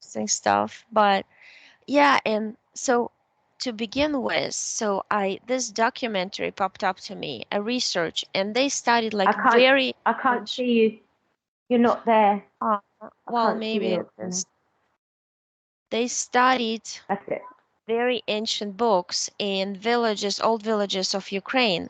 interesting stuff. But yeah, and so to begin with, so I this documentary popped up to me, a research, and they studied I like can't, very I can't see you. You're not there. uh, I well, can't see maybe you. it is. They studied That's it. very ancient books in villages, old villages of Ukraine,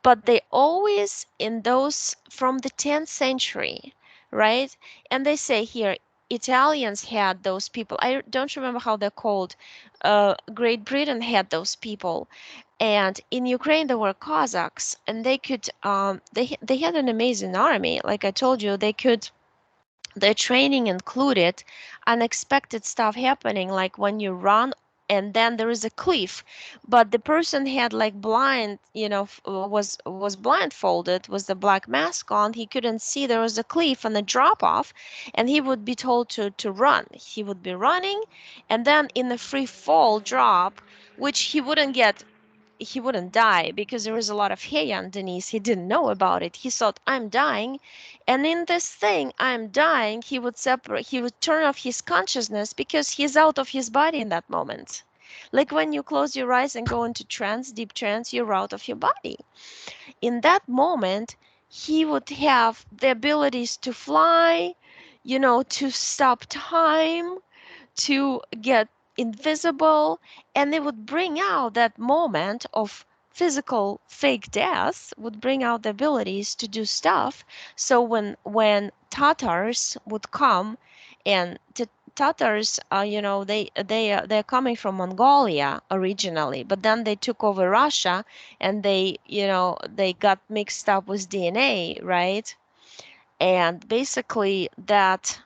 but they always in those from the 10th century, right? And they say here Italians had those people. I don't remember how they're called. Great Britain had those people, and in Ukraine there were Cossacks, and they could they had an amazing army. Like I told you, they could their training included unexpected stuff happening, like when you run and then there is a cliff, but the person had like blind, was blindfolded with the black mask on. He couldn't see there was a cliff and a drop off, and he would be told to run. He would be running, and then in a free fall drop, which he wouldn't die because there was a lot of hay underneath. He didn't know about it. He thought, I'm dying. And in this thing, I'm dying, he would separate, he would turn off his consciousness because he's out of his body in that moment. Like when you close your eyes and go into trance, deep trance, you're out of your body. In that moment, he would have the abilities to fly, to stop time, to get invisible, and it would bring out that moment of physical fake death, would bring out the abilities to do stuff. So when Tatars would come, and the Tatars, they're coming from Mongolia originally, but then they took over Russia, and they got mixed up with DNA, right? And basically that,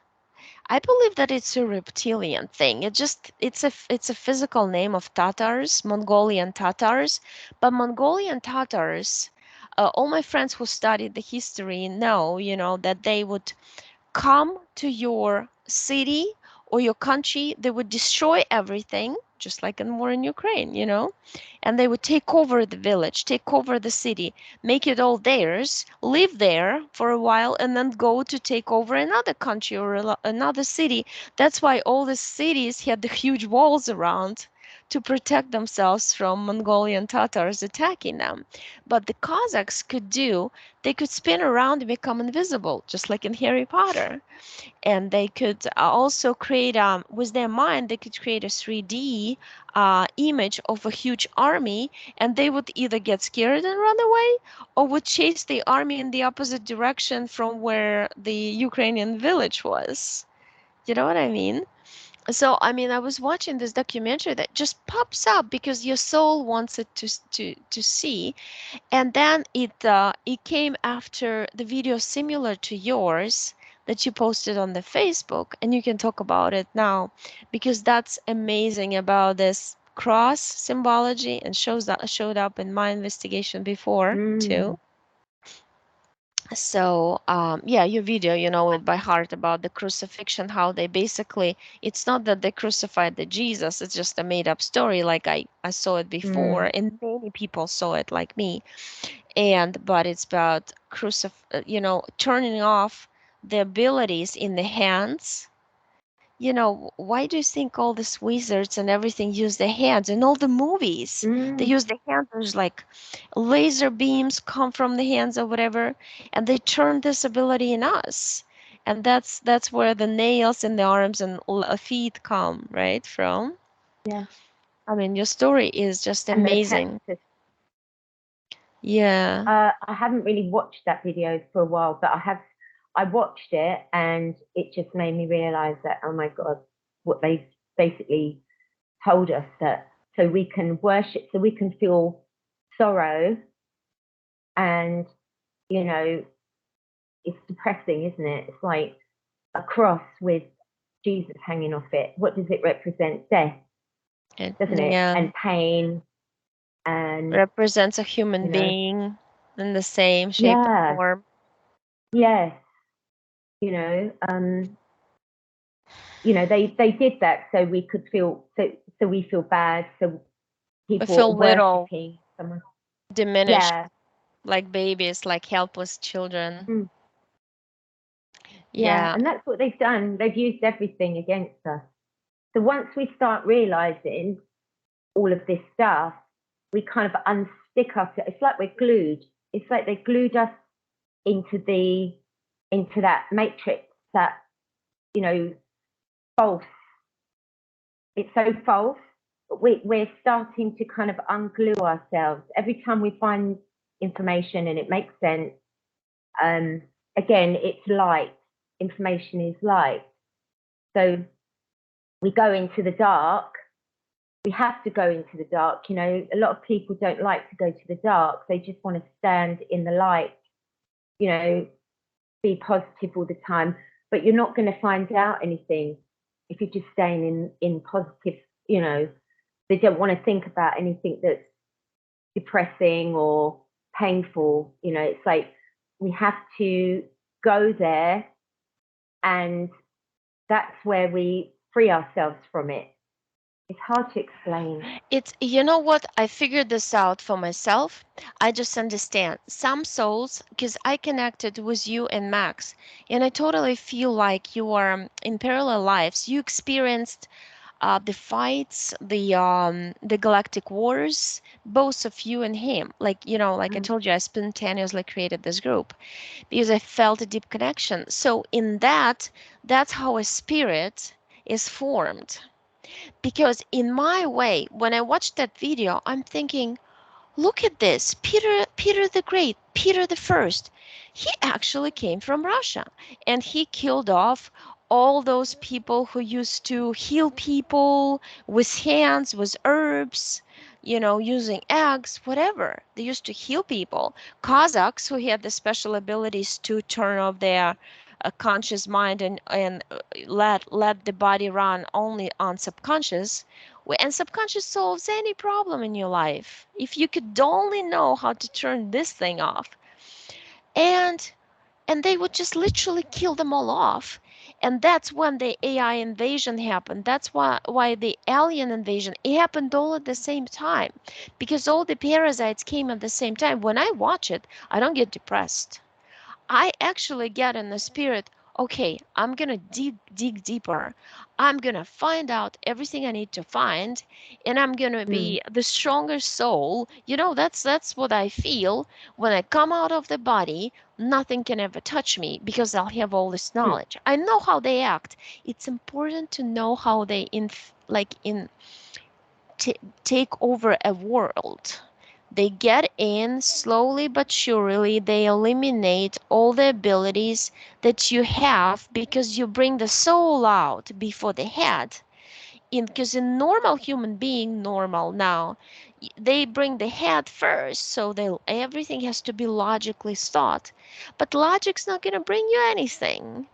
I believe that it's a reptilian thing. It's a physical name of Tatars, Mongolian Tatars. But Mongolian Tatars, all my friends who studied the history know, that they would come to your city or your country, they would destroy everything, just like in war in Ukraine, and they would take over the village, take over the city, make it all theirs, live there for a while, and then go to take over another country or another city. That's why all the cities had the huge walls around to protect themselves from Mongolian Tatars attacking them. But the Cossacks they could spin around and become invisible, just like in Harry Potter. And they could also create, with their mind, they could create a 3D image of a huge army, and they would either get scared and run away, or would chase the army in the opposite direction from where the Ukrainian village was. You know what I mean? So, I mean, I was watching this documentary that just pops up because your soul wants it to see, and then it came after the video similar to yours that you posted on the Facebook, and you can talk about it now because that's amazing about this cross symbology, and showed up in my investigation before too. So yeah, your video, you know it by heart, about the crucifixion, how they basically, it's not that they crucified the Jesus, it's just a made up story, like I saw it before, and many people saw it like me. But it's about turning off the abilities in the hands. Why do you think all these wizards and everything use their hands? In all the movies, they use the hands. There's like laser beams come from the hands or whatever, and they turn this ability in us. And that's where the nails in the arms and feet come, right, from. Yeah. I mean, your story is just And the amazing. Texas. Yeah. I haven't really watched that video for a while, but I watched it and it just made me realize that, oh my God, what they basically told us, that so we can worship, so we can feel sorrow, and you know, it's depressing, isn't it? It's like a cross with Jesus hanging off it. What does it represent? Death, doesn't it? Yeah. And pain, and Represents a human you know, being in the same shape and yeah, form. yes, they did that so we could feel, so we feel bad, so We people are feel little, worshipping someone. diminished, Yeah. like babies, like helpless children. Mm. Yeah, Yeah. and that's what they've done. They've used everything against us. So once we start realizing all of this stuff, we kind of unstick us. It's like we're glued. It's like they glued us into that matrix, that, you know, false. It's so false. But we're starting to kind of unglue ourselves every time we find information and it makes sense. Again, it's light. Information is light. So we go into the dark. We have to go into the dark. You know, a lot of people don't like to go to the dark. They just want to stand in the light, you know, be positive all the time. But you're not going to find out anything if you're just staying in positive, you know. They don't want to think about anything that's depressing or painful. You know, it's like we have to go there, and that's where we free ourselves from it. It's hard to explain. It's, you know what? I figured this out for myself. I just understand some souls, because I connected with you and Max, and I totally feel like you are in parallel lives. You experienced the fights, the galactic wars, both of you and him. Like, you know, like I told you, I spontaneously created this group because I felt a deep connection. So in that, that's how a spirit is formed. Because in my way, when I watched that video, I'm thinking, look at this, Peter the Great, Peter the First. He actually came from Russia, and he killed off all those people who used to heal people with hands, with herbs, you know, using eggs, whatever. They used to heal people. Cossacks, who had the special abilities to turn off their conscious mind and let the body run only on subconscious. And subconscious solves any problem in your life. If you could only know how to turn this thing off. And they would just literally kill them all off. And that's when the AI invasion happened. That's why the alien invasion, it happened all at the same time. Because all the parasites came at the same time. When I watch it, I don't get depressed. I actually get in the spirit, okay, I'm gonna dig deeper. I'm gonna find out everything I need to find, and I'm gonna be the stronger soul. You know, that's what I feel when I come out of the body. Nothing can ever touch me because I'll have all this knowledge. I know how they act. It's important to know how they take over a world. They get in slowly but surely. They eliminate all the abilities that you have because you bring the soul out before the head. Because in normal human being, normal now, they bring the head first, so everything has to be logically thought. But logic's not going to bring you anything.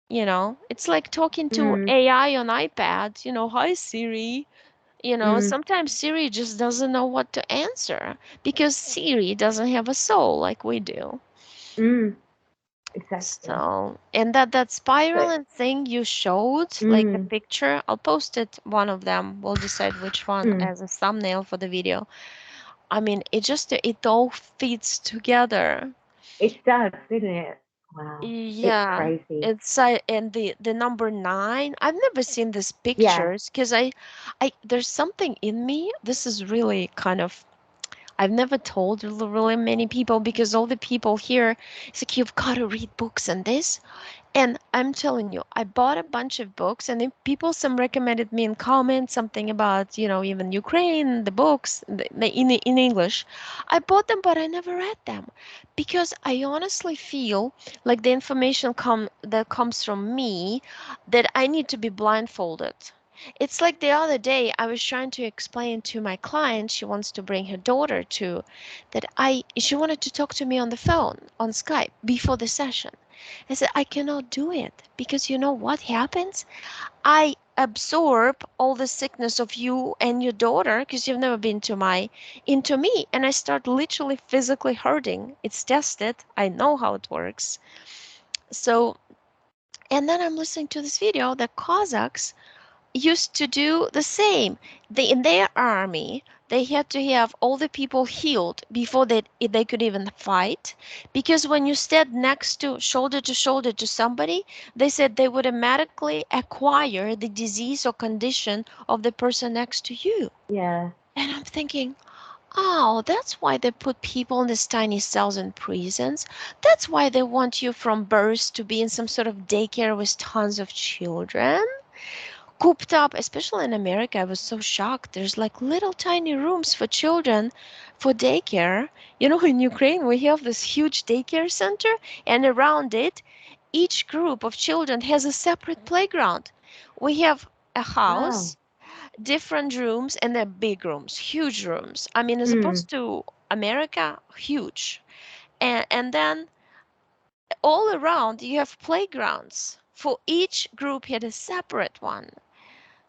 You know, it's like talking to AI on iPad. You know, hi Siri. You know, sometimes Siri just doesn't know what to answer because Siri doesn't have a soul like we do. Exactly. So, and that spiraling thing you showed, like the picture, I'll post it, one of them. We'll decide which one as a thumbnail for the video. I mean, it all fits together. It does, doesn't it? Wow. It's Yeah, crazy. it's and the number 9. I've never seen these Yeah. pictures because I there's something in me. This is really kind of, I've never told really many people because all the people here, it's like you've got to read books and this. And I'm telling you, I bought a bunch of books, and if people some recommended me in comments something about, you know, even Ukraine, the books in English. I bought them, but I never read them because I honestly feel like the information that comes from me, that I need to be blindfolded. It's like the other day I was trying to explain to my client, she wants to bring her daughter to, that she wanted to talk to me on the phone, on Skype, before the session. I said, I cannot do it because you know what happens? I absorb all the sickness of you and your daughter because you've never been into me, and I start literally physically hurting. It's tested. I know how it works. So, and then I'm listening to this video that Cossacks used to do the same. In their army, They had to have all the people healed before they could even fight. Because when you stand next to shoulder to somebody, they said they would automatically acquire the disease or condition of the person next to you. Yeah. And I'm thinking, oh, that's why they put people in these tiny cells in prisons. That's why they want you from birth to be in some sort of daycare with tons of children cooped up, especially in America. I was so shocked. There's like little tiny rooms for children for daycare. You know, in Ukraine, we have this huge daycare center, and around it, each group of children has a separate playground. We have a Wow. house, different rooms, and they're big rooms, huge rooms. I mean, as Mm. opposed to America, huge. And then all around, you have playgrounds. For each group had a separate one.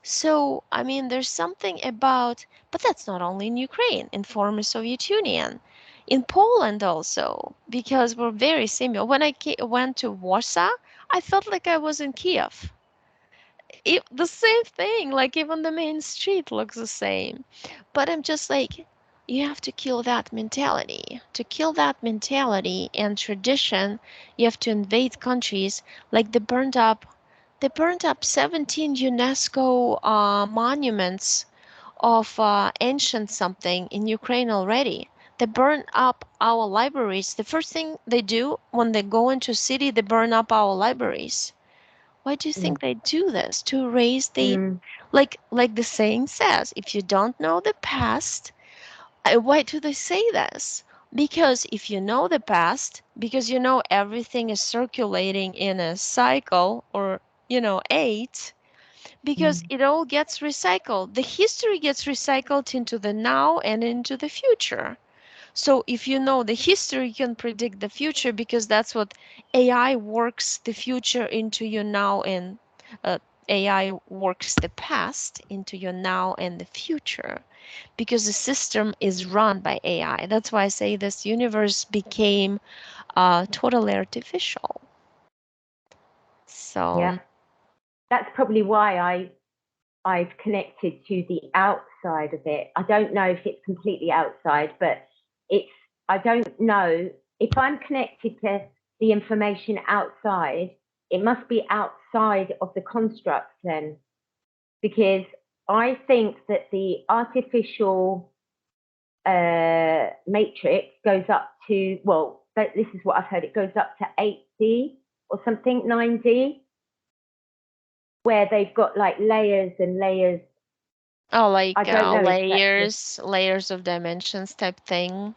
So, I mean, there's something about, but that's not only in Ukraine, in former Soviet Union, in Poland also, because we're very similar. When I went to Warsaw, I felt like I was in Kiev. The same thing, like even the main street looks the same. But I'm just like, you have to kill that mentality. To kill that mentality and tradition, you have to invade countries like they burned up 17 UNESCO monuments of ancient something in Ukraine already. They burn up our libraries. The first thing they do when they go into a city, they burn up our libraries. Why do you Mm. think they do this? To erase the, Mm. like the saying says, if you don't know the past, why do they say this? Because if you know the past, because you know everything is circulating in a cycle or, eight, because Mm. it all gets recycled. The history gets recycled into the now and into the future. So if you know the history, you can predict the future because that's what AI works the future into your now and uh, AI works the past into your now and the future because the system is run by AI. That's why I say this universe became totally artificial. Yeah. So, That's probably why I've connected to the outside of it. I don't know if it's completely outside, but it's, I don't know if I'm connected to the information outside, it must be outside of the construct then, because I think that the artificial matrix goes up to, well, this is what I've heard, it goes up to 8D or something, 9D, where they've got like layers and layers. oh, I like don't know exactly. layers of dimensions type thing.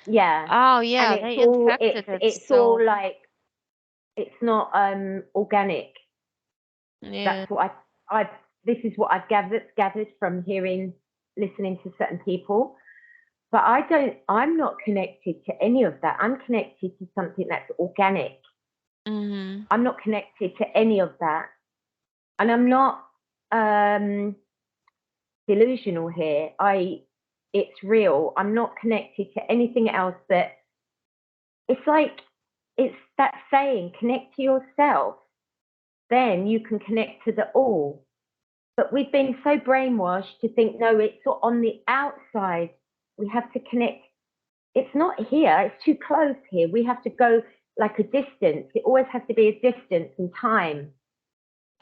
Yeah, Oh and yeah, it's they all infected it. it's all So like it's not organic. yeah. That's what I this is what I've gathered from hearing, listening to certain people. But I'm not connected to any of that. I'm connected to something that's organic. Mhm. I'm not connected to any of that. And I'm not um delusional here. It's real. I'm not connected to anything else that it's like it's that saying, connect to yourself, then you can connect to the all. But we've been so brainwashed to think, no, it's on the outside. We have to connect. It's not here. It's too close here. We have to go like a distance. It always has to be a distance and time.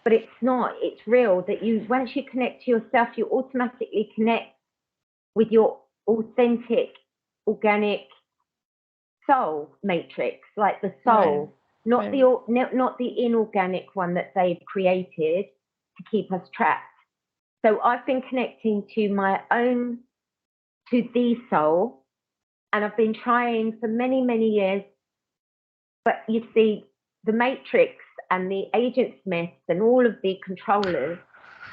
But it's not. It's real that once you connect to yourself, you automatically connect with your authentic, organic soul matrix, like the Right. soul, not Right. the inorganic one that they've created to keep us trapped. So I've been connecting to the soul, and I've been trying for many, many years. But you see, the matrix and the agent Smiths and all of the controllers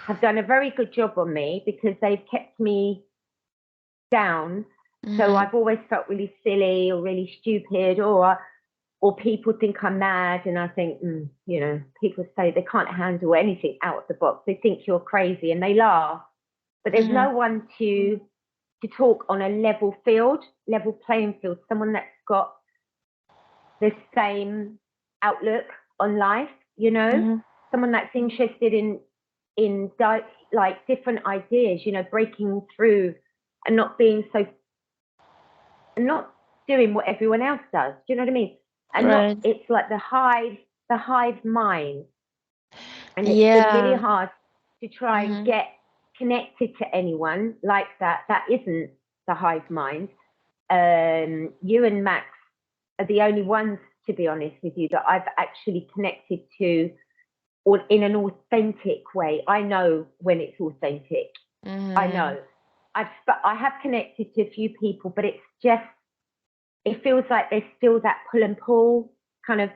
have done a very good job on me because they've kept me down. So Mhm. I've always felt really silly or really stupid, or people think I'm mad, and I think, people say they can't handle anything out of the box. They think you're crazy, and they laugh. But there's Mhm. no one to talk on a level playing field. Someone that's got the same outlook on life, Mhm. someone that's interested in like different ideas, breaking through and not being so, and not doing what everyone else does. Do you know what I mean? And not, Right. it's like the hive mind, and it's been really Yeah. hard to try and Hmm. get connected to anyone like that. That isn't the hive mind. You and Max are the only ones, to be honest with you, that I've actually connected to, or in an authentic way. I know when it's authentic. I Hmm. know. I have connected to a few people, but it's just, it feels like there's still that pull and pull kind of,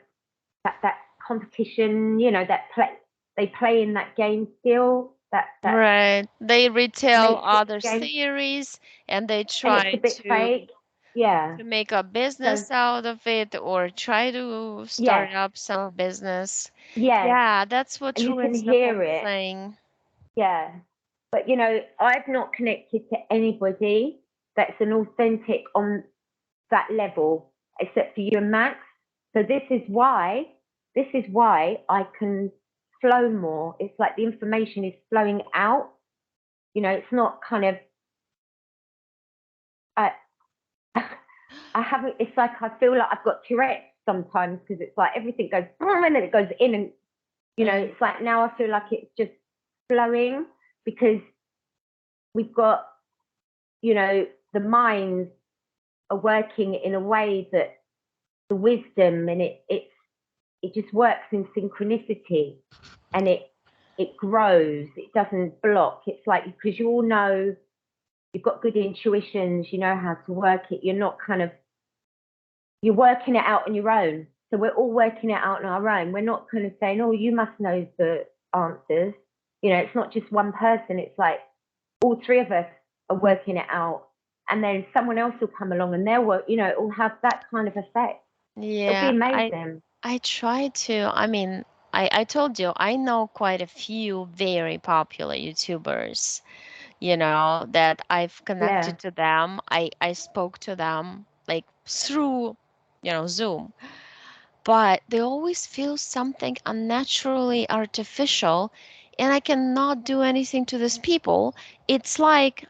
that competition, that play, they play in that game still, that Right. They retell matrix others' game, theories and they and it's a try bit fake. Yeah. to make a So business out of it or try to yes, start up some business. yes, Yeah, that's what and you can ruins the whole hear it. thing. Yeah. But I've not connected to anybody that's an authentic on that level except for you and Max. So this is why I can flow more. It's like the information is flowing out. It's not kind of, I I haven't. It's like I feel like I've got Tourette's sometimes, because it's like everything goes boom and then it goes in, and Right. it's like now I feel like it's just flowing, because we've got, the minds are working in a way that the wisdom, and it just works in synchronicity, and it grows. It doesn't block. It's like, because you all know, you've got good intuitions, you know how to work it. You're not kind of, you're working it out on your own. So we're all working it out on our own. We're not kind of saying, oh, you must know the answers. It's not just one person. It's like all three of us are working it out. And then someone else will come along and they'll work, it will have that kind of effect. It'll be Yeah, amazing. I try to. I mean, I told you I know quite a few very popular YouTubers, that I've Yeah. connected to them. I spoke to them like through, Zoom, but they always feel something unnaturally artificial, and I cannot do anything to these people. It's like,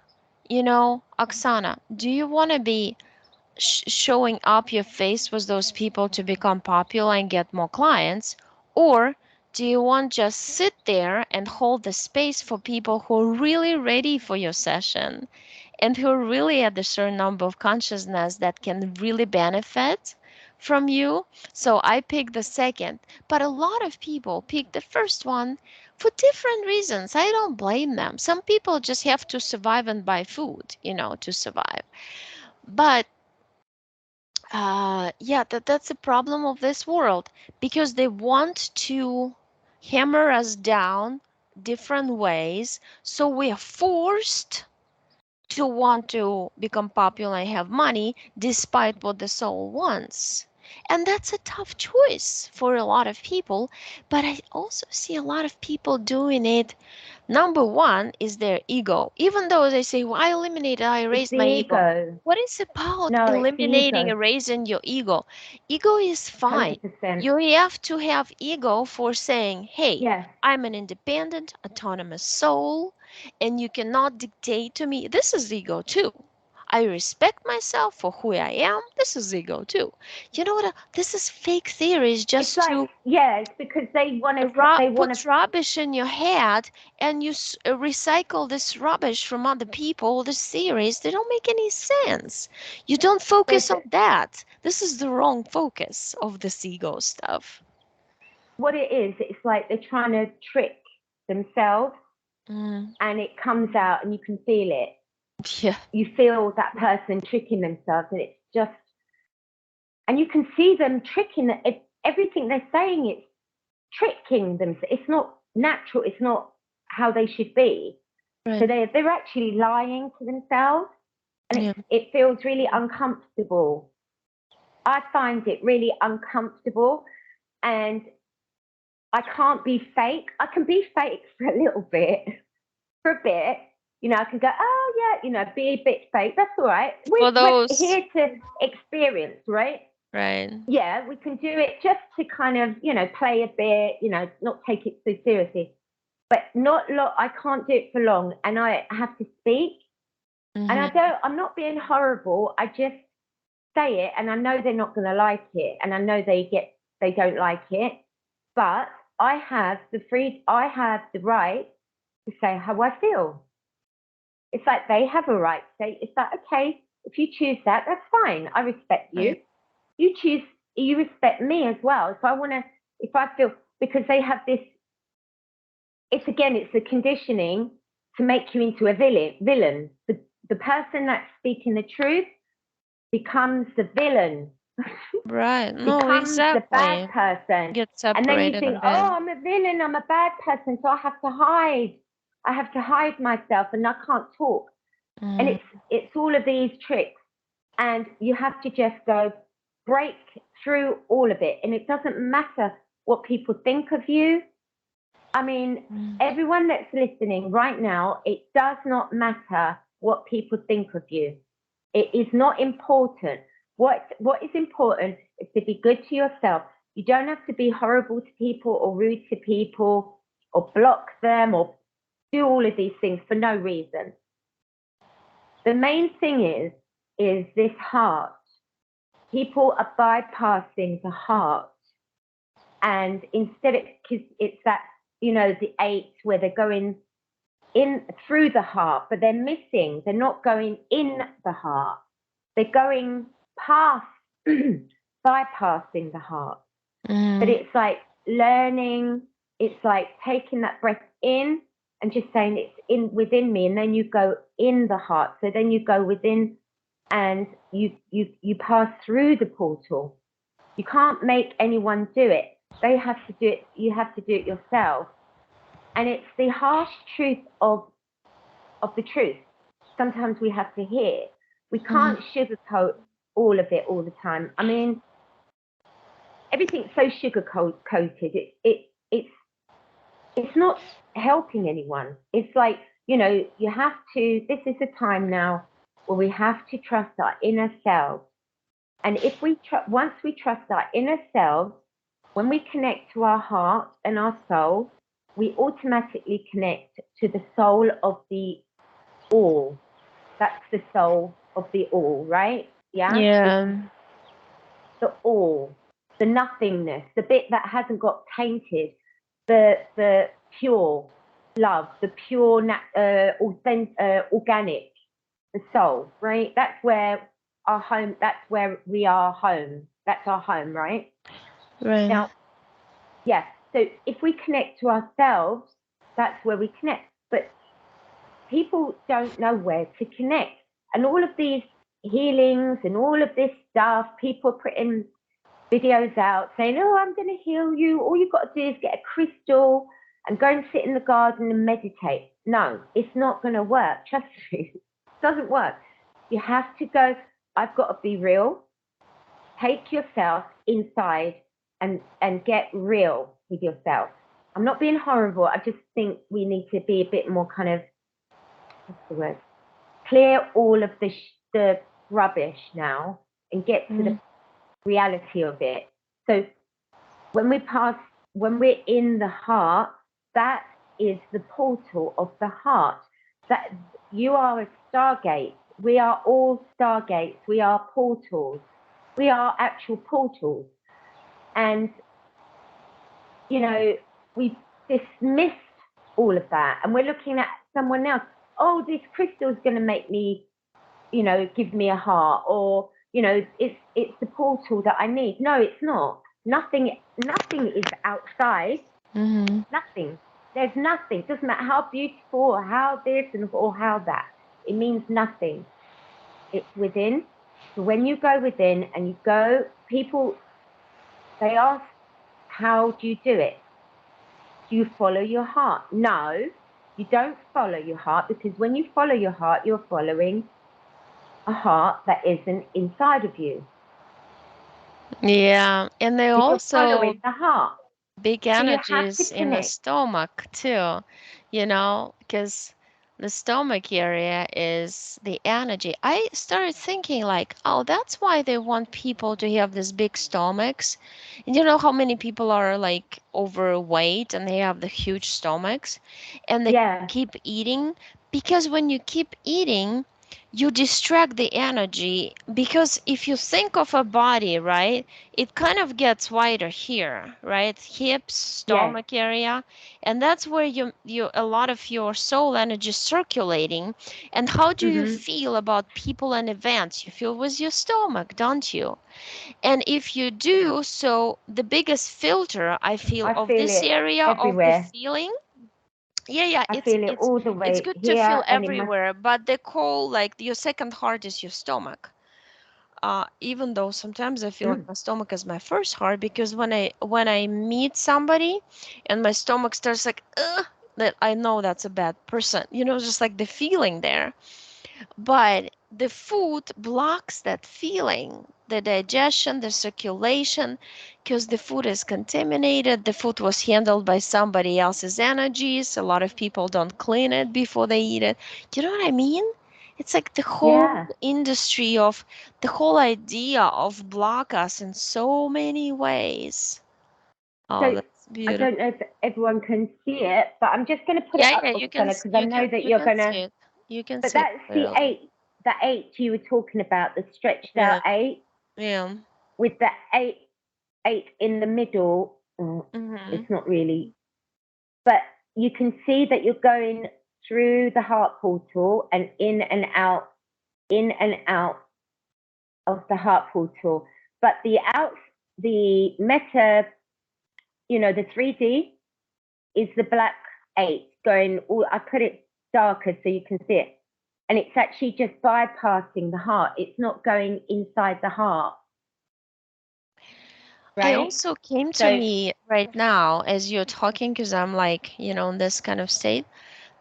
Oksana, do you want to be showing up your face with those people to become popular and get more clients? Or do you want just sit there and hold the space for people who are really ready for your session and who are really at a certain number of consciousness that can really benefit from you? So I picked the second, but a lot of people pick the first one for different reasons. I don't blame them. Some people just have to survive and buy food, to survive. But yeah, that's a problem of this world, because they want to hammer us down different ways, so we are forced to want to become popular and have money despite what the soul wants. And that's a tough choice for a lot of people, but I also see a lot of people doing it. Number one is their ego. Even though they say, well, I eliminated, I It's erased the my ego. ego. What is about No, it's the eliminating, ego. erasing your ego? Ego is fine. 100%. You have to have ego for saying, hey, Yes. I'm an independent, autonomous soul, and you cannot dictate to me. This is ego too. I respect myself for who I am. This is ego too. You know what? This is fake theories It's just like, to yeah, it's because they want to, put rubbish in your head, and you recycle this rubbish from other people, the theories. They don't make any sense. You don't focus on that. This is the wrong focus of this ego stuff. what it is, it's like they're trying to trick themselves, Mm, and it comes out and you can feel it. yeah. You feel that person tricking themselves, and it's just, and you can see them tricking it, everything they're saying. It's tricking them. It's not natural. It's not how they should be. So Right. they're actually lying to themselves, and Yeah. it feels really uncomfortable. I find it really uncomfortable, and I can't be fake. I can be fake for a little bit, for a bit. I can go, oh yeah, be a bit fake. That's all right. For We're those. here to experience, right? Right. Yeah, we can do it just to kind of, play a bit, not take it so seriously. But not long. I can't do it for long, and I have to speak. And Mm-hmm. I'm not being horrible. I just say it, and I know they're not going to like it, and I know they don't like it, but I have the right to say how I feel. It's like they have a right to say, it's like, okay, if you choose that, that's fine. I respect you. Right. You choose, you respect me as well. If I feel, because they have this, it's the conditioning to make you into a villain. The person that's speaking the truth becomes the villain, Right. No, becomes the bad exactly. person. Get And then you separated a think, oh, bit. I'm a villain, I'm a bad person, so I have to hide. I have to hide myself and I can't talk. And Mm. it's all of these tricks. And you have to just go break through all of it. And it doesn't matter what people think of you. I mean, Mm. everyone that's listening right now, it does not matter what people think of you. It is not important. What is important is to be good to yourself. You don't have to be horrible to people or rude to people or block them or do all of these things for no reason. The main thing is this heart. People are bypassing the heart, and instead, because it's that, the eight where they're going in through the heart, but they're missing. They're not going in the heart. They're going past, bypassing the heart. But Mm. it's like learning. It's like taking that breath in and just saying it's in within me, and then you go in the heart. So then you go within, and you pass through the portal. You can't make anyone do it. They have to do it. You have to do it yourself. And it's the harsh truth of the truth. Sometimes we have to hear. We Mm. can't sugarcoat all of it all the time. I mean, everything's so sugar coated. It's not helping anyone. It's like, you have to. This is a time now where we have to trust our inner selves. And if once we trust our inner selves, when we connect to our heart and our soul, we automatically connect to the soul of the all. That's the soul of the all, right? Yeah? Yeah. The all, the nothingness, the bit that hasn't got tainted, the pure love, the pure organic, the soul, right? That's where our home, that's where we are home. That's our home, right? Right. Now, yes. So if we connect to ourselves, that's where we connect. But people don't know where to connect. And all of these healings and all of this stuff, people are putting videos out saying, oh, I'm going to heal you. All you've got to do is get a crystal and go and sit in the garden and meditate. No, it's not going to work. Trust me, it doesn't work. You have to go, I've got to be real. Take yourself inside and get real with yourself. I'm not being horrible. I just think we need to be a bit more kind of, what's the word? Clear all of the rubbish now and get to the Mm. reality of it. So when we pass, when we're in the heart, that is the portal of the heart. That you are a stargate. We are all stargates. We are portals. We are actual portals. And, we dismissed all of that. And we're looking at someone else. Oh, this crystal is going to make me, give me a heart, or, it's the portal that I need. No, it's not. Nothing is outside. Mm-hmm. Nothing. There's nothing. It doesn't matter how beautiful or how this or how that. It means nothing. It's within. So when you go within and you go, people, they ask, how do you do it? Do you follow your heart? No, you don't follow your heart, because when you follow your heart, you're following a heart that isn't inside of you. Yeah. And they So you're also following the heart. big So you have to energies in the connect. stomach too, because the stomach area is the energy. I started thinking like, oh, that's why they want people to have these big stomachs. And you know how many people are like overweight and they have the huge stomachs and they Yeah. keep eating? Because when you keep eating, you distract the energy, because if you think of a body, right, it kind of gets wider here, right, hips, Yes. stomach area, and that's where you a lot of your soul energy is circulating. And how do you feel about people and events? You feel with your stomach, don't you? And if you do, so the biggest filter I feel I of feel this it area of the everywhere. feeling. Yeah, I feel it all the it's way good to feel here and in my. everywhere, but they call like your second heart is your stomach. Even though sometimes I feel like my stomach is my first heart, because when I meet somebody and my stomach starts like, ugh, that I know that's a bad person. Just like the feeling there. But the food blocks that feeling, the digestion, the circulation, because the food is contaminated. The food was handled by somebody else's energies. A lot of people don't clean it before they eat it. You know what I mean? It's like the whole Yeah. industry of the whole idea of block us in so many ways. Oh, So that's I don't beautiful. know if everyone can see it, but I'm just going to put it Yeah, up, yeah, Oksana, because I know that you you're can going see to. it. You can But see it that's the clearly. eight, the eight you were talking about, the stretched out Yeah, eight yeah. with the eight in the middle. Mm-hmm. It's not really, but you can see that you're going through the heart portal and in and out of the heart portal. But the meta, the 3D is the black eight going all. I put it darker so you can see it. And it's actually just bypassing the heart. It's not going inside the heart, It right? also came to So me right now as you're talking, because I'm like, in this kind of state.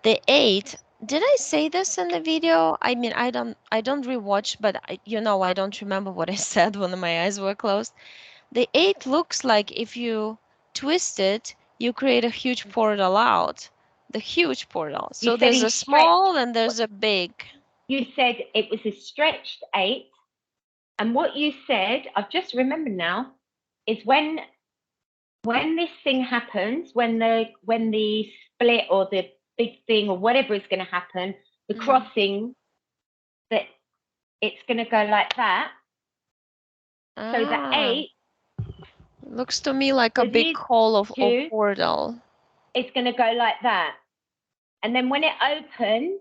The eight, did I say this in the video? I mean, I don't rewatch, but I don't remember what I said when my eyes were closed. The eight looks like if you twist it, you create a huge portal out. The huge portal. you So said there's he a small stretched. and there's a big. You said it was a stretched eight. And what you said, I've just remembered now, is when this thing happens, when the split or the big thing or whatever is going to happen, the crossing, that it's going to go like that. So the Ah, eight, looks to me like a so big these hole of two, portal. it's going to go like that. And then when it opens,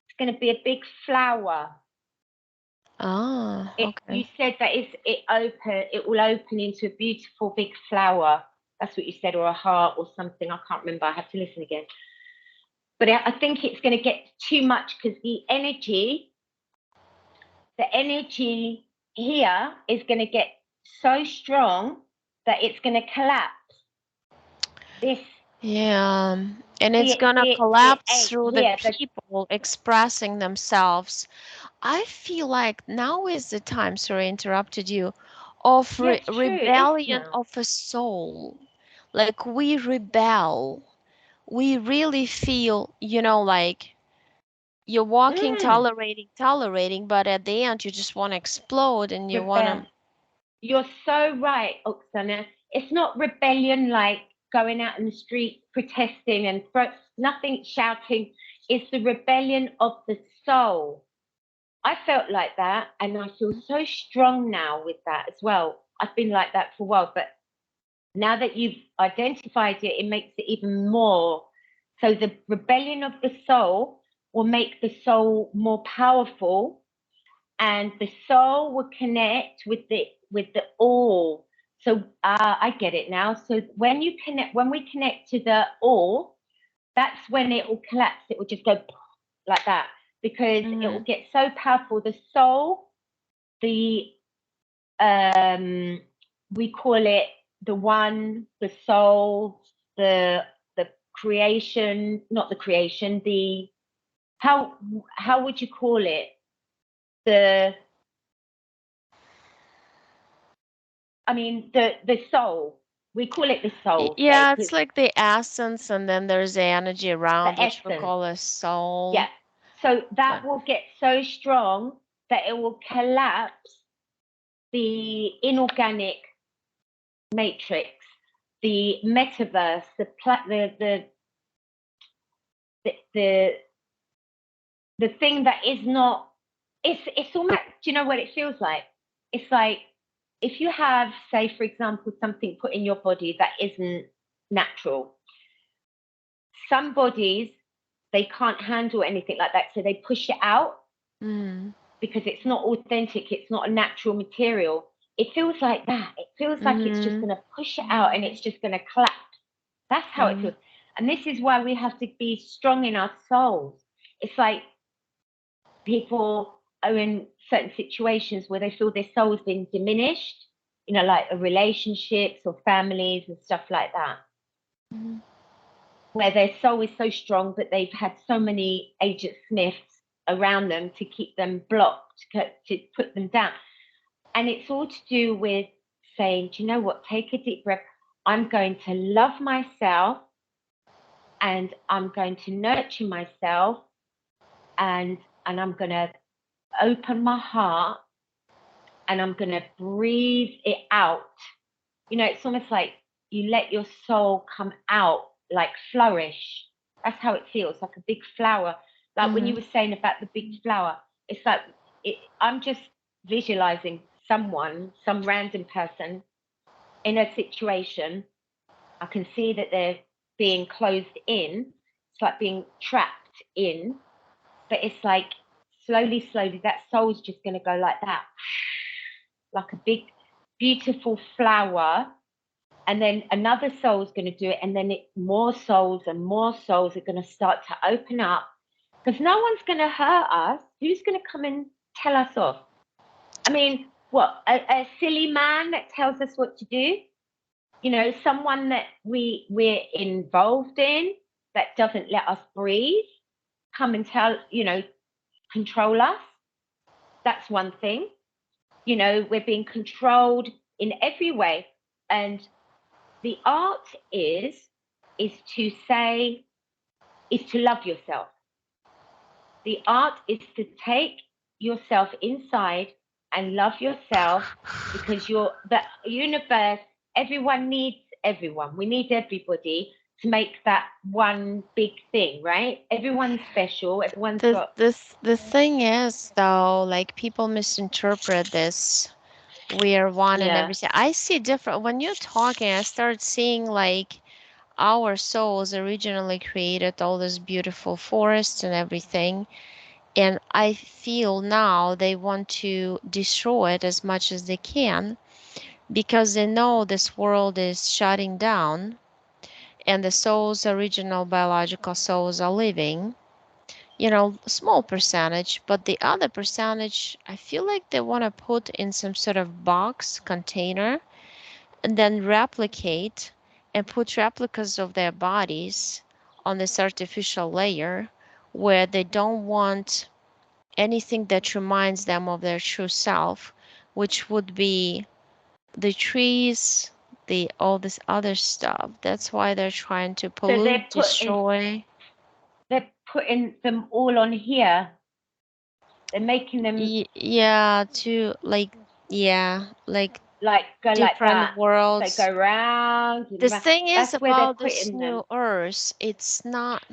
it's going to be a big flower. Ah, You okay. said that it will open into a beautiful big flower. That's what you said, or a heart or something. I can't remember. I have to listen again. But I think it's going to get too much because the energy here is going to get so strong that it's going to collapse. This Yeah, and it's gonna the collapse eight through the here. people expressing themselves. I feel like now is the time, sorry, I interrupted you, of Yeah, it's true. It is rebellion now. of a soul. Like we rebel. We really feel, like you're walking, Mm, tolerating, but at the end you just want to explode and you want rebel. to. You're so right, Oksana. It's not rebellion like going out in the street protesting and nothing shouting. It's the rebellion of the soul. I felt like that, and I feel so strong now with that as well. I've been like that for a while, but now that you've identified it, it makes it even more. So the rebellion of the soul will make the soul more powerful, and the soul will connect with the all. So I get it now. So when we connect to the all, that's when it will collapse. It will just go like that because it will Mhm. get so powerful. The soul, the we call it the one, the soul, the creation, not the creation, the how would you call it? The I mean the soul. We call it the soul. Yeah, it's like the essence, and then there's the energy The around, which we essence. call a Yeah. soul. So But that will get so strong that it will collapse the inorganic matrix, the metaverse, the the thing that is not. it's almost, do you know what it feels like? It's like if you have, say, for example, something put in your body that isn't natural. Some bodies, they can't handle anything like that, so they push it out Mm. because it's not authentic, it's not a natural material. It feels like that. It feels like it's just Mm-hmm. going to push it out and it's just going to collapse. That's how it Mm. feels. And this is why we have to be strong in our souls. It's like people are in certain situations where they feel their soul's been diminished, you know, like relationships or families and stuff like that, Mm. where their soul is so strong, but they've had so many Agent Smiths around them to keep them blocked, to put them down. And it's all to do with saying, do you know what? Take a deep breath. I'm going to love myself and I'm going to nurture myself and I'm going to open my heart and I'm going to breathe it out. You know, it's almost like you let your soul come out, like flourish. That's how it feels, like a big flower. Like when you Mm. were saying about the big flower, it's like I'm just visualizing someone, some random person in a situation. I can see that they're being closed in. It's like being trapped in, but it's like slowly, slowly, that soul's just going to go like that, like a big, beautiful flower. And then another soul is going to do it. And then more souls and more souls are going to start to open up because no one's going to hurt us. Who's going to come and tell us off? I mean, what, a silly man that tells us what to do? You know, someone that we're involved in that doesn't let us breathe, come and tell, you know, control us. That's one thing. You know, we're being controlled in every way. And the art is to say, is to love yourself. The art is to take yourself inside and love yourself because you're the universe. Everyone needs everyone. We need everybody to make that one big thing, right? Everyone's special. Everyone's The got, this the thing is though, like people misinterpret this. We are one and yeah. everything. I see different when you're talking, I start seeing like our souls originally created all this beautiful forests and everything. And I feel now they want to destroy it as much as they can because they know this world is shutting down and the souls, original biological souls, are living. You know, small percentage, but the other percentage, I feel like they want to put in some sort of box container and then replicate and put replicas of their bodies on this artificial layer where they don't want anything that reminds them of their true self, which would be the trees, the all this other stuff. That's why they're trying to So pollute, destroy. they're putting them all on here. They're making them Yeah, to like, yeah, like like go like that. different So go worlds. round and The round. thing is That's where they're about this putting them. new earth, it's not,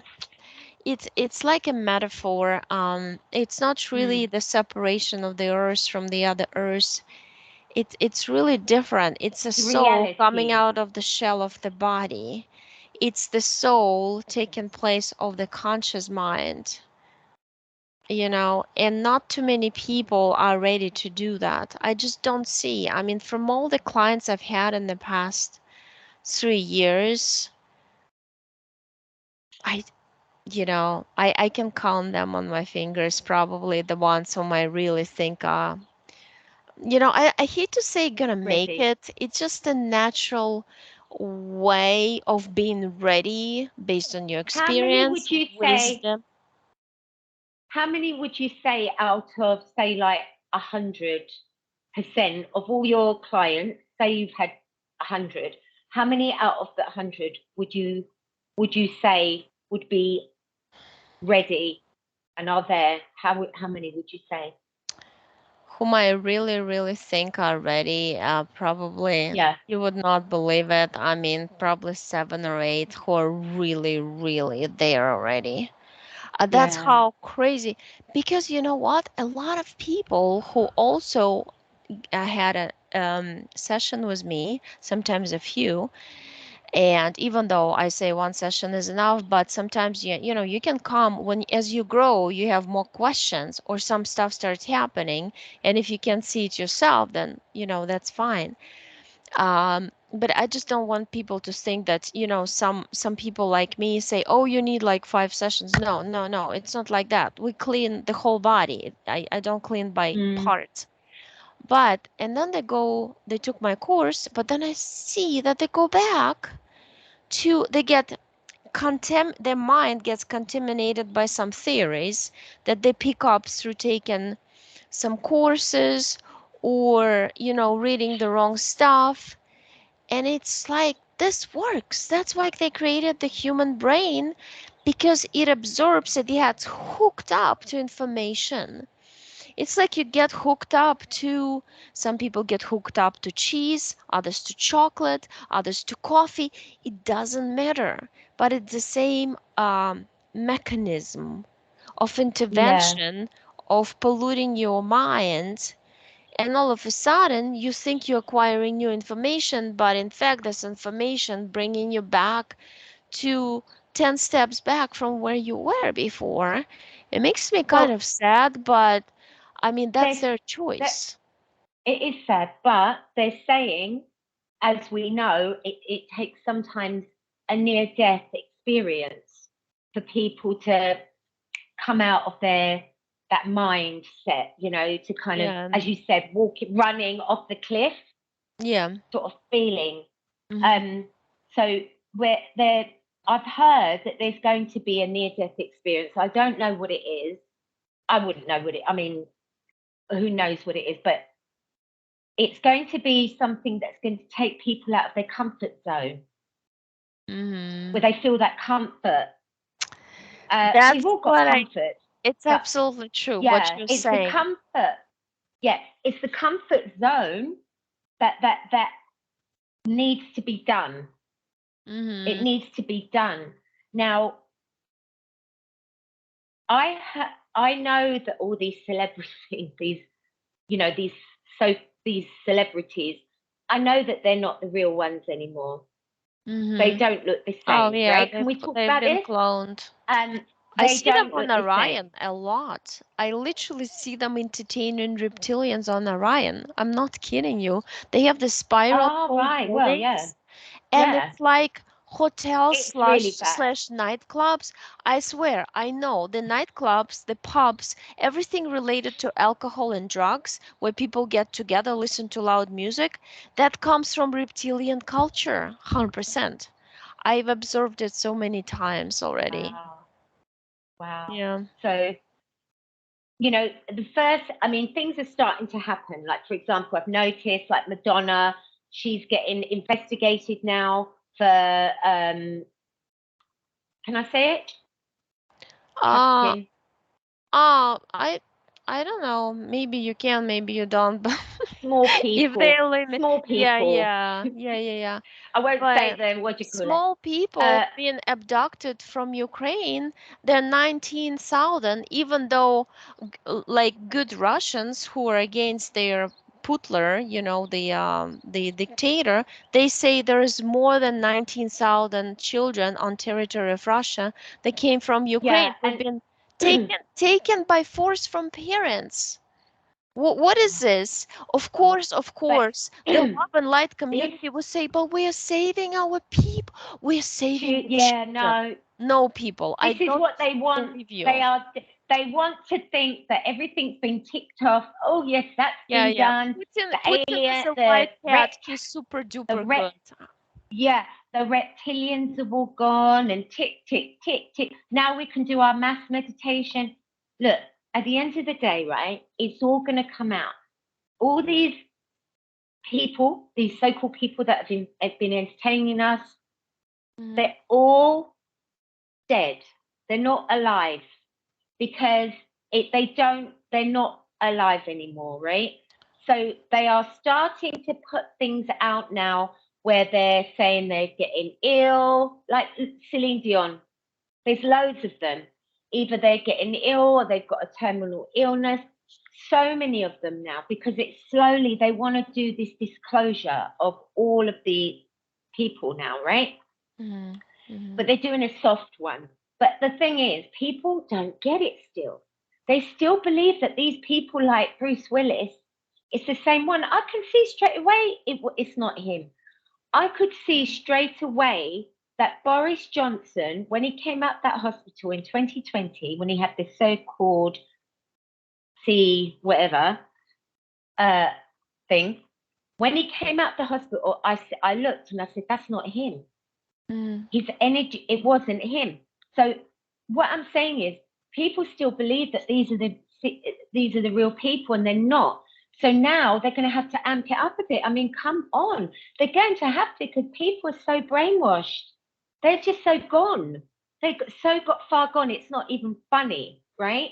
it's like a metaphor. It's not really Mm. the separation of the earth from the other earth. It's really different. It's a It's soul coming reality. out of the shell of the body. It's the soul Okay. taking place of the conscious mind, and not too many people are ready to do that. I just don't see. I mean, from all the clients I've had in the past 3 years, I, I can count them on my fingers, probably the ones whom I really think are, I hate to say gonna make Ready. it. It's just a natural way of being ready based on your How many experience, would you say? wisdom. How many would you say out of say like 100% of all your clients? Say you've had 100. How many out of the 100 would you say would be ready and are there? How many would you say? Whom I really, really think are ready. Probably Yeah. you would not believe it. I mean, probably 7 or 8 who are really, really there already. That's Yeah. how crazy. Because you know what? A lot of people who also had a session with me, sometimes a few, and even though I say one session is enough, but sometimes you know you can come when as you grow, you have more questions or some stuff starts happening, and if you can see it yourself, then you know that's fine. But I just don't want people to think that, you know, some people like me say, oh, you need like 5 sessions. No, no, no, it's not like that. We clean the whole body. I don't clean by Mm. parts. But and then they took my course, but then I see that they go back to they get their mind gets contaminated by some theories that they pick up through taking some courses or, you know, reading the wrong stuff. And it's like, this works. That's why they created the human brain, because it absorbs, it gets hooked up to information. It's like you get hooked up to, some people get hooked up to cheese, others to chocolate, others to coffee. It doesn't matter. But it's the same mechanism of Yeah. intervention of polluting your mind, and all of a sudden you think you're acquiring new information, but in fact this information bringing you back to 10 steps back from where you were before. It makes me kind Well, of sad, but I mean that's there's their that choice. it is sad, but they're saying, as we know, it takes sometimes a near-death experience for people to come out of that mindset, you know, to kind of, Yeah. as you said, running off the cliff, Yeah. sort of feeling. Hmm. Um, so where there, I've heard that there's going to be a near-death experience. I don't know what it is. I wouldn't know what it. I mean, who knows what it is? But it's going to be something that's going to take people out of their comfort zone, Hmm. where they feel that comfort. We've That's all got what comfort, it's but absolutely true what yeah, you're it's the saying. comfort. Yeah, it's the comfort zone that needs to be done. It Hmm. needs to be done. Now, I know that all these celebrities, these you know these celebrities, I know that they're not the real ones anymore. They Hmm. don't look the Oh same, yeah, right? Can we talk they've about been this? cloned. I They see them don't on look the same. Orion a lot. I literally see them entertaining reptilians on Orion. I'm not kidding you. They have the spiral Oh, tall right. Well, yeah, buildings, and yeah. it's like hotels It's really bad. slash nightclubs. I swear, I know the nightclubs, the pubs, everything related to alcohol and drugs, where people get together, listen to loud music, that comes from reptilian culture, 100%. I've observed it so many times already. Wow. Wow. Yeah. So, I mean, things are starting to happen. Like, for example, I've noticed like Madonna, she's getting investigated now for, can I say it? Uh, Trafficking. uh, I, I don't know. Maybe you can, maybe you don't. But Small if they people. limit, Small yeah, people. yeah, yeah, yeah, yeah. I won't say But the, what do you call it? small people Uh, being abducted from Ukraine, they're 19,000, even though like good Russians who are against their Putler, you know, the dictator, they say there is more than 19,000 children on territory of Russia that came from yeah. Ukraine who've And been taken by force from parents. What is this? Of but course, the love and light this community will say, but we are saving our people. We are saving the yeah, children. no, No, people, I this is don't what they want. believe They you. are they want to think that everything's been ticked off. Oh yes, that's Yeah, been yeah. done. The Putin is alien, a white cat. He's super the duper rep, good. yeah, the reptilians have all gone and tick, tick, tick, tick. Now we can do our mass meditation. Look, at the end of the day, right? It's all going to come out. All these people, these so-called people that have been entertaining us, Mhm. they're all dead. They're not alive because they're not alive anymore, right? So they are starting to put things out now where they're saying they're getting ill, like Celine Dion. There's loads of them. either they're getting ill or they've got a terminal illness. So many of them now, because it's slowly, they want to do this disclosure of all of the people now, right? But they're doing a soft one. But the thing is, people don't get it still. They still believe that these people like Bruce Willis, it's the same one. I can see straight away it's not him. I could see straight away that Boris Johnson, when he came out that hospital in 2020, when he had this so-called whatever thing, when he came out the hospital, I looked and I said, that's not him. His energy, it wasn't him. So what I'm saying is, people still believe that these are the real people, and they're not. So now they're going to have to amp it up a bit. I mean, come on, they're going to have to, because people are so brainwashed. They're just so gone. They got far gone. It's not even funny, right?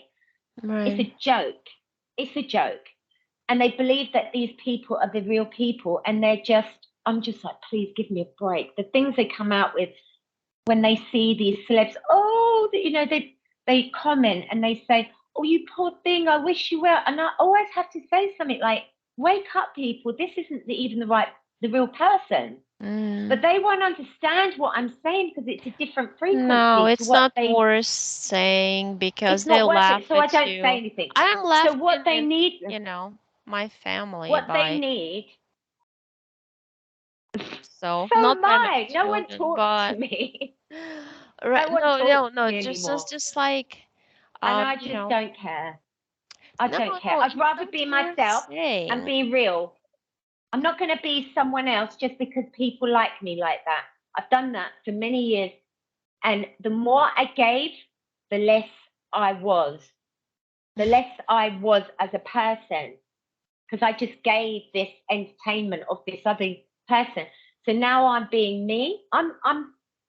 It's a joke. It's a joke. And they believe that these people are the real people, and I'm just like, please give me a break. The things they come out with when they see these celebs, they comment and they say, oh, you poor thing, I wish you well. And I always have to say something like, wake up, people. This isn't even the real person. But they won't understand what I'm saying, because it's a different frequency. No, it's not worth saying, because they'll laugh so at I don't you. say anything. I'm laughing. So what they need, my family. What they need. So not am no one talks to me. Right? No. Just like. And I just don't care. I don't care. I'd rather be myself and be real. I'm not going to be someone else just because people like me like that. I've done that for many years. And the more I gave, the less I was. The less I was as a person. Because I just gave this entertainment of this other person. So now I'm being me. I'm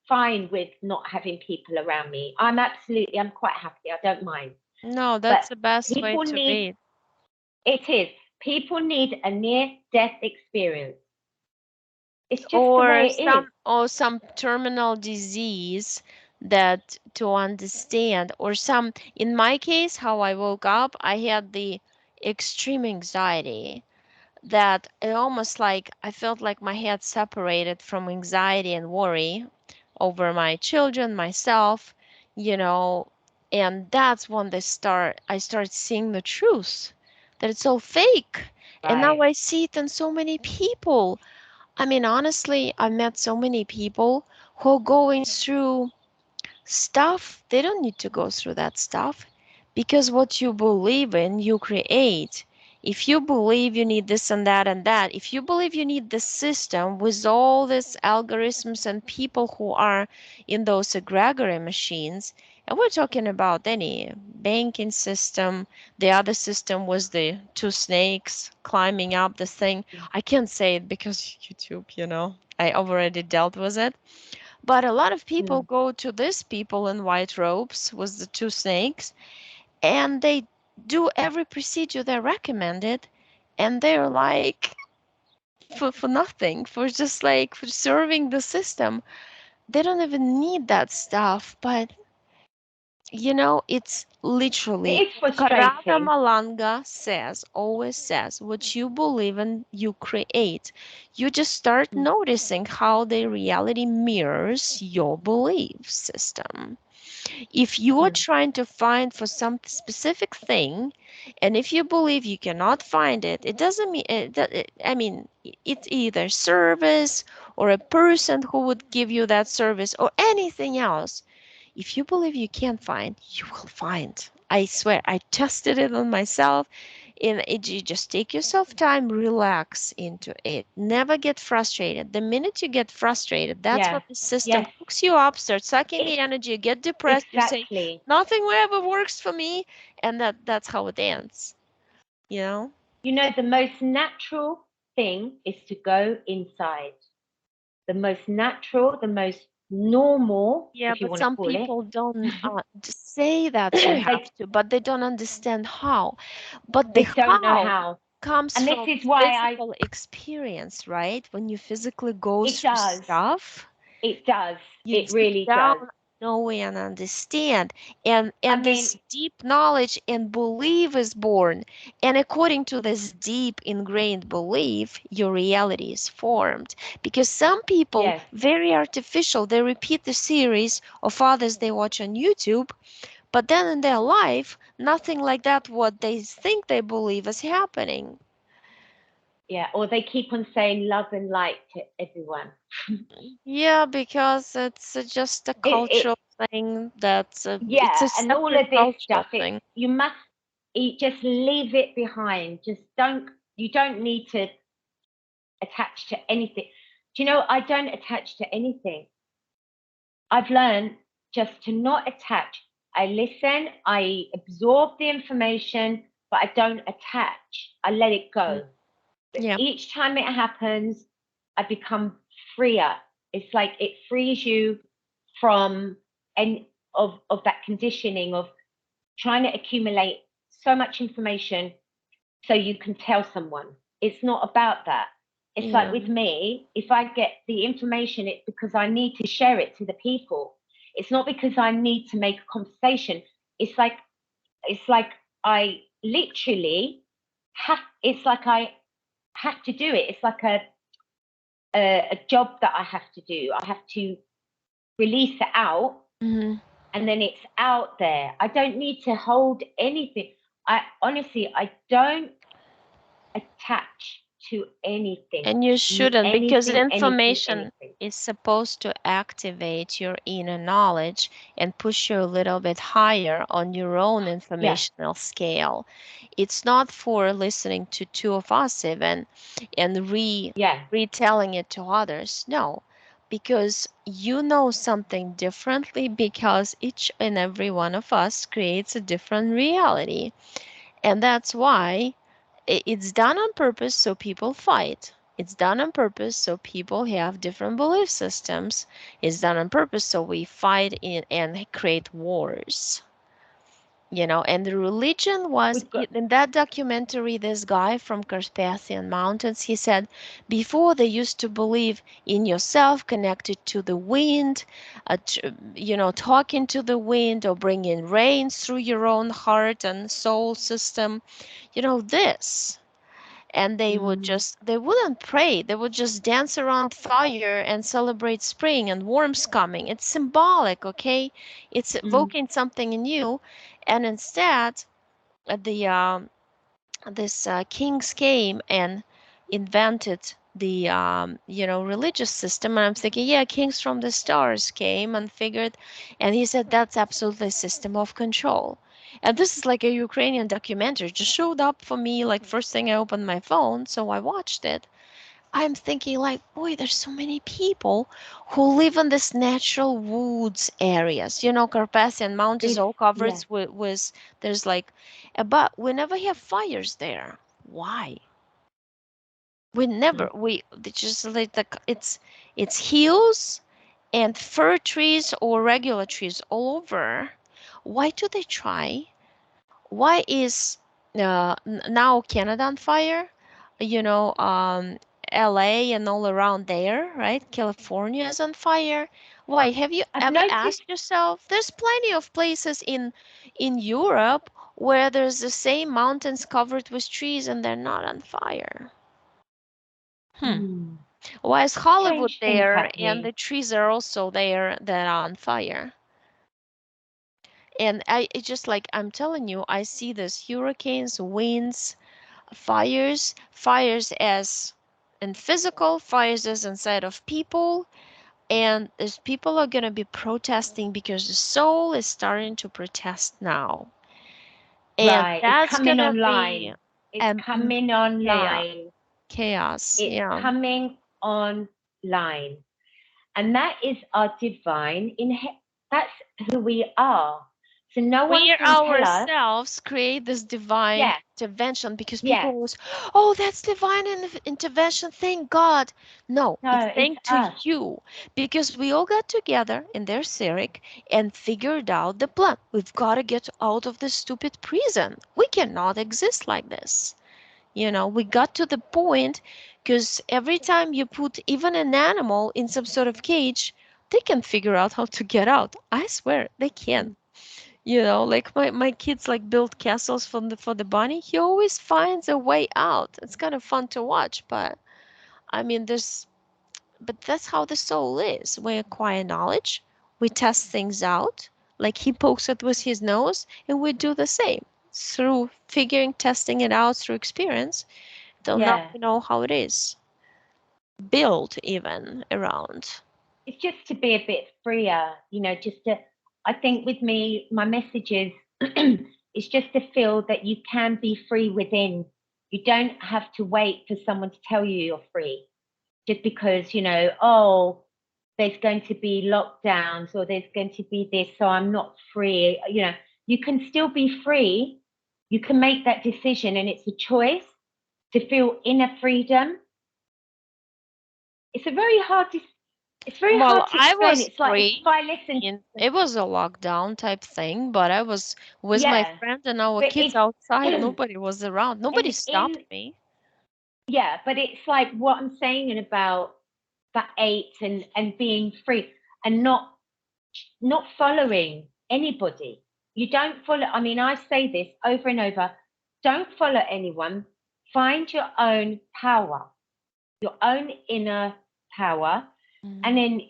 fine with not having people around me. I'm quite happy. I don't mind. No, that's the best way to be. It is. People need a near-death experience. It's just the way it is. Or some terminal disease that to understand, or in my case, how I woke up, I had the extreme anxiety that it almost like I felt like my head separated from anxiety and worry over my children, myself, and that's when I start seeing the truth, that it's all fake. And now I see it in so many people. I mean, honestly, I've met so many people who are going through stuff. They don't need to go through that stuff, because what you believe in, you create. If you believe you need this and that, if you believe you need the system with all these algorithms and people who are in those egregore machines, and we're talking about any banking system, the other system was the two snakes climbing up the thing. I can't say it because YouTube, I already dealt with it. But a lot of people go to these people in white robes with the two snakes, and they do every procedure they recommended, and they're like, for nothing, for just like for serving the system. They don't even need that stuff, but it's literally, it's frustrating. Radha Malanga always says, what you believe in, you create. You just start noticing how the reality mirrors your belief system. If you are trying to find for some specific thing, and if you believe you cannot find it, it doesn't mean, it's either service or a person who would give you that service or anything else. If you believe you can't find, you will find. I swear, I tested it on myself. And you just take yourself time, relax into it. Never get frustrated. The minute you get frustrated, that's what the system hooks you up, starts sucking the energy, you get depressed, you say, nothing ever works for me, and that's how it ends. The most natural thing is to go inside. The most natural, the most normal. Yeah, but some people don't say that you have to, but they don't understand how. But they don't know how comes and from this is why physical experience, right? When you physically go it through does. stuff. It does. It really does. know and understand, I and mean, this deep knowledge and belief is born, and according to this deep ingrained belief your reality is formed, because some people yes, very artificial, they repeat the series of others they watch on YouTube, but then in their life nothing like that what they think they believe is happening. yeah. Or they keep on saying love and light to everyone. Yeah, because it's just a It cultural thing. It's yeah, a and all separate of this stuff. cultural thing. You must just leave it behind. Just don't. You don't need to attach to anything. Do you know? I don't attach to anything. I've learned just to not attach. I listen, I absorb the information, but I don't attach. I let it Mm. go. But Yeah. each time it happens, I become freer. It's like it frees you from any of that conditioning of trying to accumulate so much information so you can tell someone. It's not about that. It's like Yeah. with me, if I get the information, it's because I need to share it to the people. It's not because I need to make a conversation. It's like I literally have. It's like I have to do it. It's like a job that I have to do. I have to release it out, Hmm. and then it's out there. I don't need to hold anything. I honestly, I don't attach to anything, And you shouldn't, because anything, anything, information anything. is supposed to activate your inner knowledge and push you a little bit higher on your own Yeah, informational scale. It's not for listening to two of us even and yeah, retelling it to others. No, because you know something differently, because each and every one of us creates a different reality. And that's why it's done on purpose so people fight. It's done on purpose so people have different belief systems. It's done on purpose so we fight and create wars. And the religion was we've got. in that documentary. This guy from Carpathian Mountains, he said before they used to believe in yourself, connected to the wind, talking to the wind or bringing rains through your own heart and soul system. This, and Mm, they wouldn't pray, they would just dance around fire and celebrate spring and worms coming. It's symbolic, okay? It's mm, evoking something in you. And instead, the this kings came and invented the religious system. And I'm thinking, yeah, kings from the stars came and figured, and he said that's absolutely a system of control. And this is like a Ukrainian documentary, just showed up for me like first thing I opened my phone, so I watched it. I'm thinking like, boy, there's so many people who live in this natural woods areas. Carpathian Mountains this, all covered yeah. with there's like, but we never have fires there. Why? We never Mm. we it's just like it's hills and fir trees or regular trees all over. Why do they try? Why is now Canada on fire? LA and all around there, right? California is on fire. Why? Have you I've ever noticed. asked yourself? There's plenty of places in Europe where there's the same mountains covered with trees and they're not on fire. Hmm. Mm, Why is Hollywood strange things there and happening. the trees are also there that are on fire? And it's just like I'm telling you, I see this hurricanes, winds, fires as in physical, fires as inside of people, and as people are gonna be protesting because the soul is starting to protest now, and Right, it's that's coming gonna be online. It's coming chaos, online. chaos. It's Yeah, coming online. And that is our divine that's who we are. So no one we can tell us, ourselves create this divine yeah, intervention, because people yeah, always, oh, that's divine intervention, thank God. No, it's no, it's thank to us. you, because we all got together in their Cyric and figured out the plan. We've got to get out of this stupid prison. We cannot exist like this. We got to the point, because every time you put even an animal in some sort of cage, they can figure out how to get out. I swear they can. Like my kids like build castles for the bunny. He always finds a way out. It's kind of fun to watch, but I mean, but that's how the soul is. We acquire knowledge, we test things out, like he pokes it with his nose, and we do the same through figuring, testing it out through experience. Till now Yeah. we know how it is built even around. It's just to be a bit freer, just to, I think with me, my message is, it's just to feel that you can be free within. You don't have to wait for someone to tell you you're free just because, oh, there's going to be lockdowns or there's going to be this, so I'm not free. You can still be free. You can make that decision, and it's a choice to feel inner freedom. It's a very hard to It's very Well, hard to I explain. was It's like if free, I listen and to, it was a lockdown type thing, but I was with my yeah, friend and our but kids if outside. Nobody was around. Nobody and stopped in me. yeah, but it's like what I'm saying about that eight and being free and not following anybody. You don't follow. I mean, I say this over and over. Don't follow anyone. Find your own power, your own inner power, and Mm. then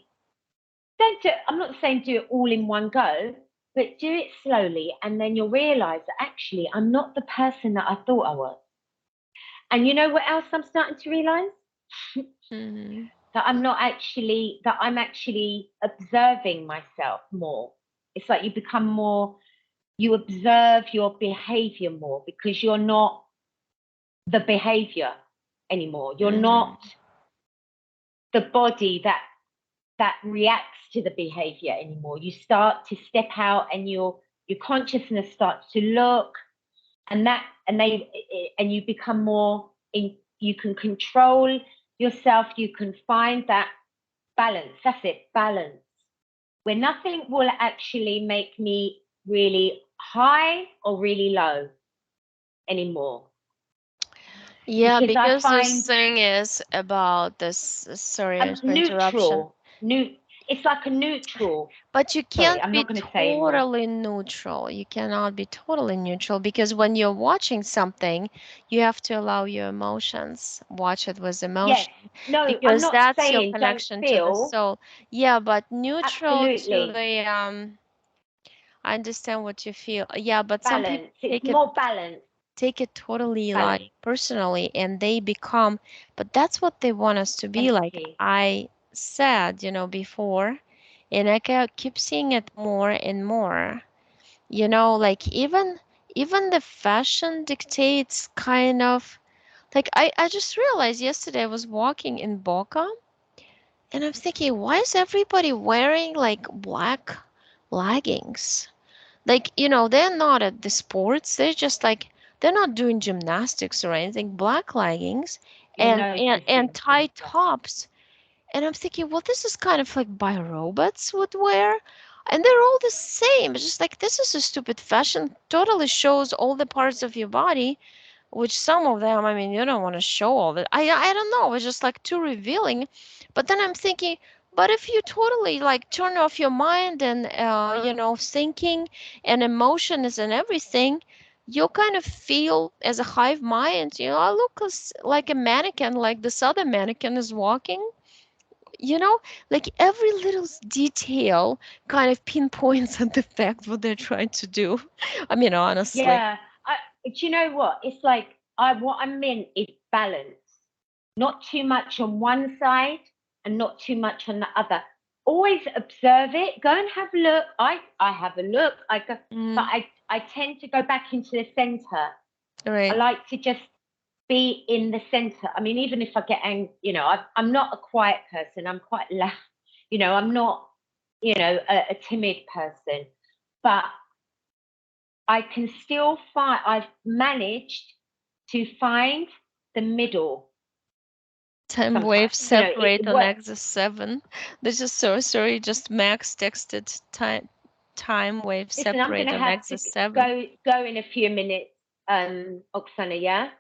don't do, I'm not saying do it all in one go, but do it slowly, and then you'll realize that actually I'm not the person that I thought I was. And you know what else I'm starting to realize? Mhm. That I'm actually observing myself more. It's like you observe your behavior more because you're not the behavior anymore. You're Mhm. not the body that reacts to the behavior anymore. You start to step out, and your consciousness starts to look, and you become more in. You can control yourself. You can find that balance. That's it, balance. Where nothing will actually make me really high or really low anymore, Yeah, because I because this find thing is about this. Sorry I'm for interruption. neutral. It's like a neutral. But you Sorry, can't I'm be not going to say anymore. totally neutral. You cannot be totally neutral because when you're watching something, you have to allow your emotions. Watch it with Yes. emotion No, I'm because not that's your saying don't connection to the feel. soul. Yeah, but neutral to Absolutely. the I understand what you feel. Yeah, but some people Balance. It's take it more balance. totally like Balance. personally and they become, but that's what they want us to be like. Empathy. I said, before, and I keep seeing it more and more. Like even the fashion dictates kind of like I just realized yesterday I was walking in Boca and I'm thinking, why is everybody wearing like black leggings? Like, they're not at the sports. They're just like they're not doing gymnastics or anything. Black leggings You're and noticing things. tight Yeah. tops. And I'm thinking, well, this is kind of like by robots would wear. And they're all the same. It's just like this is a stupid fashion. Totally shows all the parts of your body, which some of them, I mean, you don't want to show all that. I don't know. It's just like too revealing. But then I'm thinking, but if you totally like turn off your mind and thinking and emotions and everything, you'll kind of feel as a hive mind. I look like a mannequin, like this other mannequin is walking. You know, like every little detail kind of pinpoints at the fact what they're trying to do. I mean, honestly. Yeah. Do you know what? It's like what I meant is balance. Not too much on one side and not too much on the other. Always observe it. Go and have a look. I have a look. But Mm, I tend to go back into the center. I right. like to just be in the center. I mean, even if I get angry, I'm not a quiet person. I'm quite loud. I'm not, a timid person. But I can still find, I've managed to find the middle Time sometimes. wave separate on What, Axis 7. This is so sorry, just Max texted time wave listen, I'm going separate to on have to Axis 7. go in a few minutes, Oksana, yeah?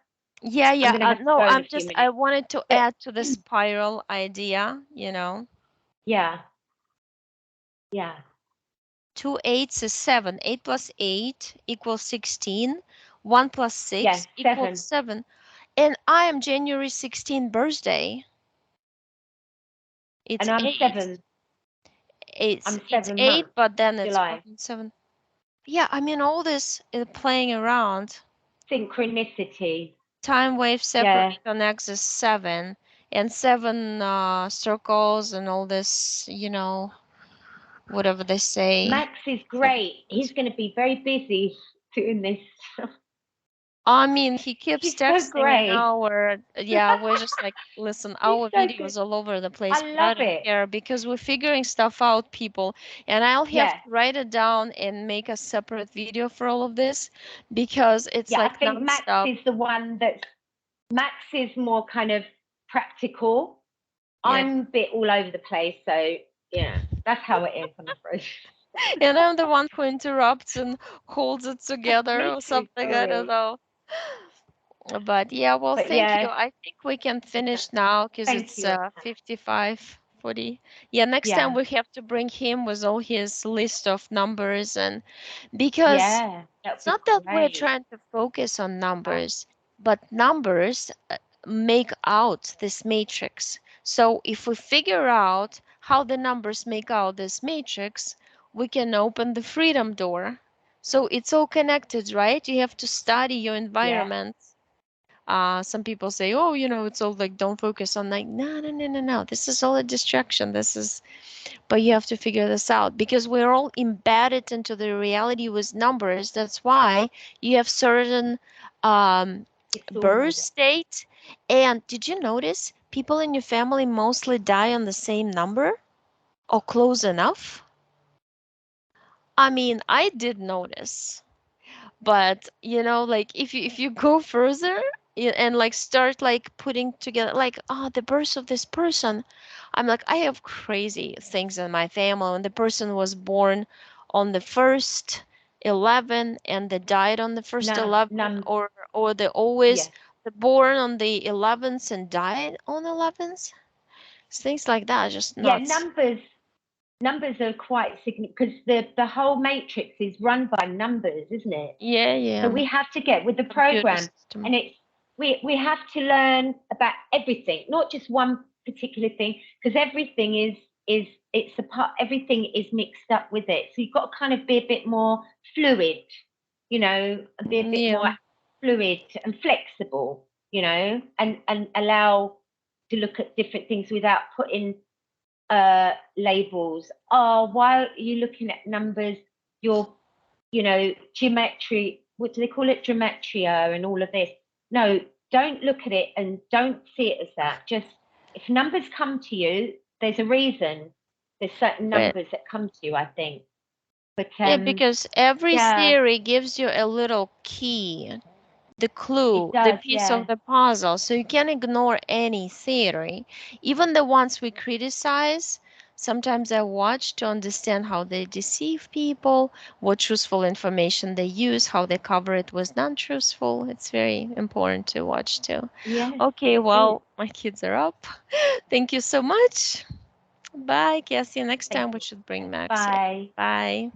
Yeah, I'm yeah. going to have to No, go in a few I minutes. wanted to But add to the spiral idea. yeah, Yeah. 2 8s is 7. 8 plus 8 equals 16. 1 plus 6 Yeah. equals 7. 7. And I am January 16 birthday. It's And I'm 8. 7. It's I'm it's 7 8, months. but then it's July. 1.7. Yeah, I mean all this is playing around. Synchronicity. Time wave Yeah. separate on axis 7 and 7 circles and all this, you know, whatever they say. Max is great. He's going to be very busy doing this. I mean, he keeps He's so texting an great. hour. Yeah, we're just like, listen, He's our so good. videos all over the place, I but I love don't it. care because we're figuring stuff out, people. And I'll have Yeah. to write it down and make a separate video for all of this because it's Yeah. I like think Max nonstop. is the one that's, Max is more kind of practical. Yeah. I'm a bit all over the place. So, yeah, that's how it is, I'm afraid. And I'm the one who interrupts and holds it together Me or too. something. I don't Sorry. know. But yeah, well, But thank you. yeah, I think we can finish now because thank it's you. 55, 40. Yeah, next time Yeah. we have to bring him with all his list of numbers and because Yeah. That it's would not be that we're great. trying to focus on numbers, but numbers make out this matrix. So if we figure out how the numbers make out this matrix, we can open the freedom door. So it's all connected, right? You have to study your Yeah. environment. Some people say, oh, you know, it's all like, don't focus on like, no, no, no, no, no. This is all a distraction. This is, but you have to figure this out because we're all embedded into the reality with numbers. That's why you have certain It's birth all, state. And did you notice people in your family mostly die on the same number or close enough? I mean, I did notice. But you know, like if you go further and like start like putting together like, oh, the birth of this person, I'm like, I have crazy things in my family. When the person was born on the first 11 and they died on the first no, 11, num, or they yeah. always the born on the 11th and died on 11th, things like that, just Yeah, nuts. numbers are quite significant because the whole matrix is run by numbers, isn't it? Yeah, So yeah. we have to get with the Computer program, system. and it's we have to learn about everything, not just one particular thing, because everything is it's a part. Everything is mixed up with it. So you've got to kind of be a bit more fluid, and be a bit more Yeah. fluid and flexible, and allow to look at different things without putting labels. Oh, why are you looking at numbers? You're, geometry. What do they call it? Geometria and all of this. No, don't look at it and don't see it as that. Just if numbers come to you, there's a reason. There's certain But numbers that come to you, I think. But yeah, because every yeah, theory gives you a little key, the it clue, the does. piece of Yeah, the puzzle. So you can't ignore any theory. Even the ones we criticize, sometimes I watch to understand how they deceive people, what truthful information they use, how they cover it with non-truthful. It's very important to watch too. yes, Okay, it is. well, my kids are up. Thank you so much. Bye, Cassie. Next Thank time we you. should bring Max in. Bye. Bye.